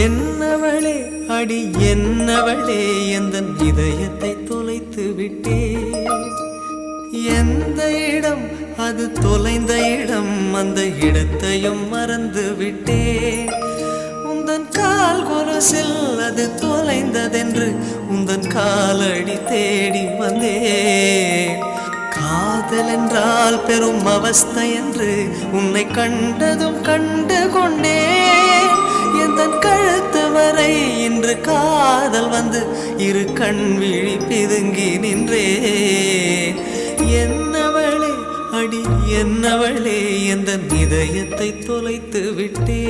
என்னவளே அடி என்னவளே எந்தன் இதயத்தை தொலைத்து விட்டே. எந்த இடம் அது தொலைந்த இடம், அந்த இடத்தையும் மறந்து விட்டே. உந்தன் கால் கொலுசில் அது தொலைந்ததென்று உந்தன் காலடி தேடி வந்தேன். காதல் என்றால் பெரும் அவஸ்தை என்று உன்னை கண்டதும் கண்டு கொண்டேன். எந்தன் கழுத்து வரை இன்று காதல் வந்து இரு கண் விழி பிதுங்கி நின்றேன். என்னவளே அடி என்னவளே எந்தன் இதயத்தை தொலைத்து விட்டே.